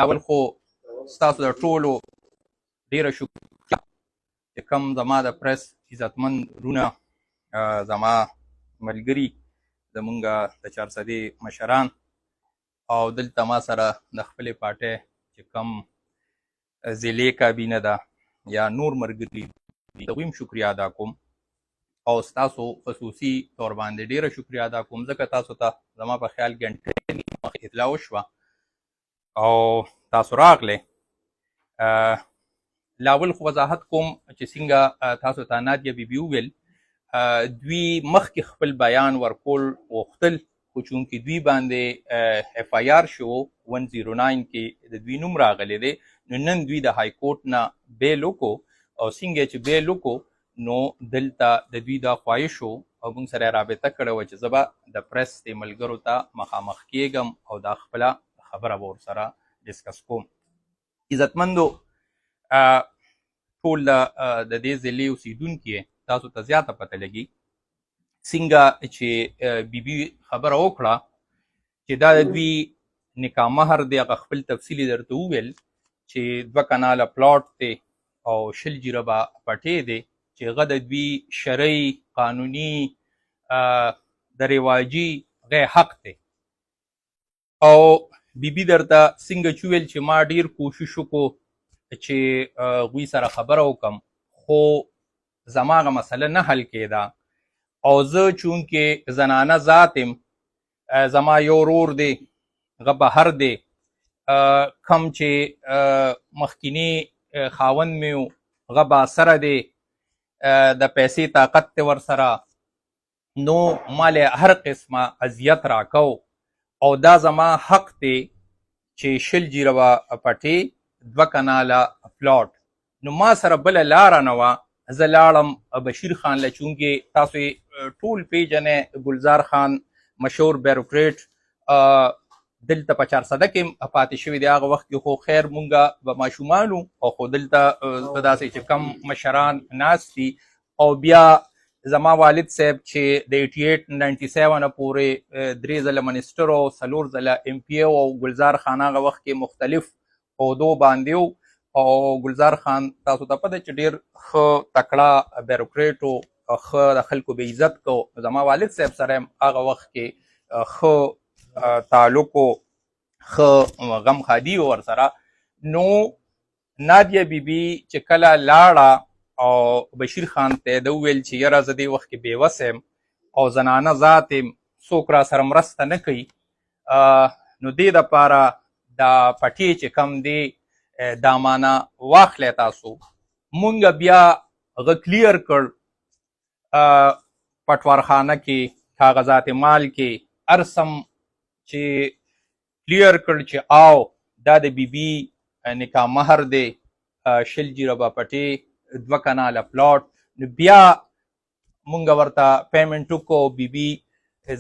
اول خو ستاسو د ټولو ډیره شکریه چې کوم زما د پریس عزتمن رونه زما ملګري زمونږ د چارسدې مشران او دلته ما سره د خپلې پارټۍ چې کوم ضلعي کابینه ده یا نور ملګري دي د هغوی هم شکریه ادا کوم او ستاسو خصوصي طور باندې ډیره شکریه ادا کوم ځکه تاسو ته زما په خیال ګنټې مخکې اطلاع وشوه او تاسو راغلی لاول خو وضاحت کوم چې څنګه تاسو ته نادیه بیبي وویل دوی مخکې خپل بیان ورکول غوښتل خو چونکې دوی باندې اف آی آر شو 109 کې د دوی نوم راغلی دی نو نن دوی د های کورټ نه بیل وکړو او څنګه چې بیل وکړو نو دلته د دوی دا خواهش و او موږ سره رابطه کړې وه چې زه به د پریس د ملګرو ته مخامخ کیږم او دا خپله خبره به ورسره ډسکس کوم عزتمندو ټول د دې ضلعې اوسېدونکي تاسو ته زیاته پته لګي څنګه چې بیبي خبره وکړه چې دا د دوی نکاح مهر دی هغه خپل تفصیلي درته وویل چې 2 کناله پلاټ دی او 20 جریبه پټې دی چې هغه د دوی شرعي قانوني د رواجي غیر حق دی او بیبي درته څنګه چې ویل چې ما ډیر کوشش وکړو چې هغوی سره خبره وکړم خو زما هغه مسله نه حل کېده او زه چونکې زنانه ذات یم زما یو ورور دی هغه بهر دی کم چې مخکینی خاوند مې و هغه باسره دی د پیسې طاقت دی ورسره نو مال هر قسمه اذیت راکو او دا زما حق دی چې 20 جریبه پټې 2 کناله پلاټ نو ما سره بله لاره نه وه زه لاړم بشیر خان له چونکې تاسو ټول پیژنئ ګلزار خان مشهور بیروکریټ دلته په چارسده کې پاتې شوي دی هغه وخت کې خو خیر مونږ به ماشومان او خو دلته داسې چې کم مشران ناست دي او بیا زما والد صاحب چې د 88-97 پورې 3 ځله منسټر او 4 ځله ایم پی او ګلزار خان هغه وخت کې مختلف عهدو باندې او ګلزار خان تاسو ته پته چې ډېر ښه تکړه بیروکریټ او ښه د خلکو به عزت کو زما والد صاحب سره هغه وخت کې ښه تعلق و ښه غم خادي و ورسره نو نادیه بیبي چې کله لاړه او بشیر خان ته د وویل چې یاره زه دې وخت کې بېوسه یم او زنانه ذات یم څوک را سره مرسته نه کوي نو دې دپاره دا پټې چې کم دی دا معنی واخلی تاسو مونږ بیا هغه کلیر کړ پټوارخانه کې کاغذات مال کې ارسم چې کلیر کړ چې او دا د بیبي نکاح مهر دی 20 جریبه پټې 2 کناله پلاټ نو بیا مونږ ورته پیمنټ وکړو بیبي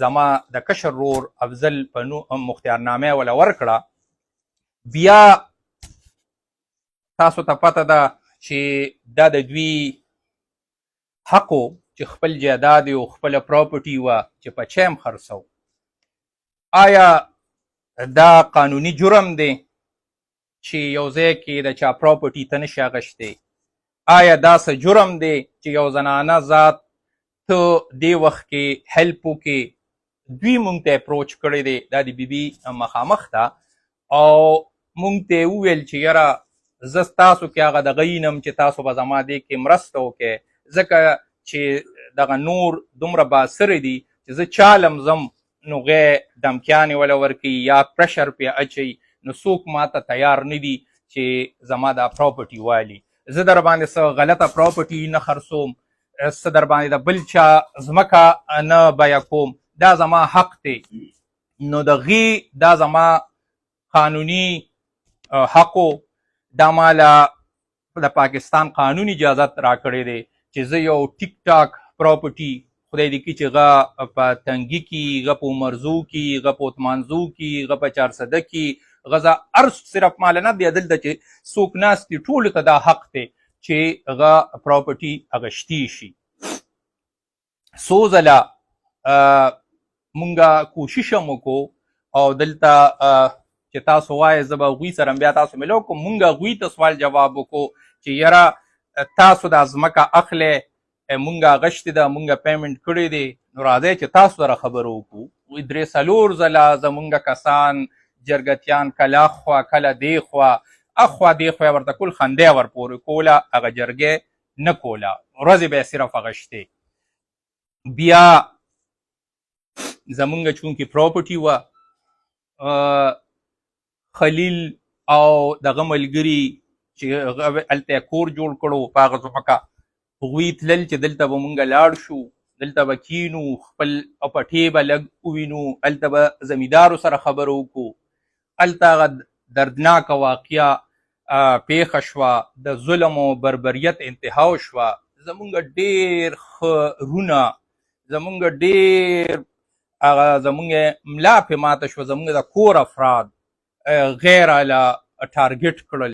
زما د کشر رور افضل په مختارنامه ولا ورکړه بیا تاسو ته پته ده چې دا د دوی حقو چې خپل جایداد او خپله پراپرټي وه چې په چیم خرڅو آیا دا قانوني جرم دی چې یو ځای کې د چا پراپرټي ته نشي اخیستی آیا دا څه جرم دی چې یو زنانه ذات ته دې وخت کې هیلپ وکړي دوی مونږ ته اپروچ کړی دی دا د بیبي مخامخ ته او مونږ ته وویل چې یاره زه ستاسو کې هغه دغه ینم چې تاسو به زما دې کې مرسته وکړئ ځکه چې دغه نور دومره باسره دي چې زه چالم ځم نو غیر دمکیانې ولا ورکوي یا پرشر پې اچوي نو څوک ماته تیار نه دي چې زما دا پراپرټي والي زه در باندې څه غلطه پراپرټي نه خرڅوم څه در باندې د بل چا ځمکه نه بیه کوم دا زما حق دی نو د غي دا زما قانوني حقو دا ماله د پاکستان قانون اجازت راکړی دی چې زه یو ټیک ټاک پراپرټي خدای دې کړي چې هغه په تنګي کې هغه په عمرزو کې هغه په عثمانزو کې هغه په چارسده کې هغه زه صرف مال نه دی دلته چې څوک ناست دي ټولو ته دا حق دی چې هغه پراپرټي اخیستي شي څو ځله مونږه کوشش هم وکړو او دلته چې تاسو وایې زه به هغوی سره بیا تاسو میلو کوم. مونږ هغوی ته سوال جواب وکړو چې یاره تاسو دا ځمکه اخلی، مونږ غشتې ده، مونږ پیمنټ کړی دی، نو راځئ چې تاسو سره خبرې وکړو. وایي 3-4 ځله زمونږ کسان جرګتیان کله خوا کله دی خوا اخوا دی خوا ورته کول، خنده ورپورې کوله، هغه جرګې نه کوله، ورځې به یې صرف هغه شتې. بیا زمونږ چونکې پراپرټي وه، خلیل او دغه ملګري چې هلته یې کور جوړ کړو په هغه ځمکه، هغوی تلل چې دلته به مونږ لاړ شو، دلته به کینو، خپل پټې به لږ ووینو، هلته به زمیندارو سره خبرې وکړو. هلته هغه دردناکه واقعه پیښه شوه، د ظلم او بربریت انتها وشوه. زمونږ ډېر ښه رونه، زمونږ ډېر هغه زمونږ ملا پې ماته شوه، زمونږ د کور افراد غیر اله ټارګټ کړل.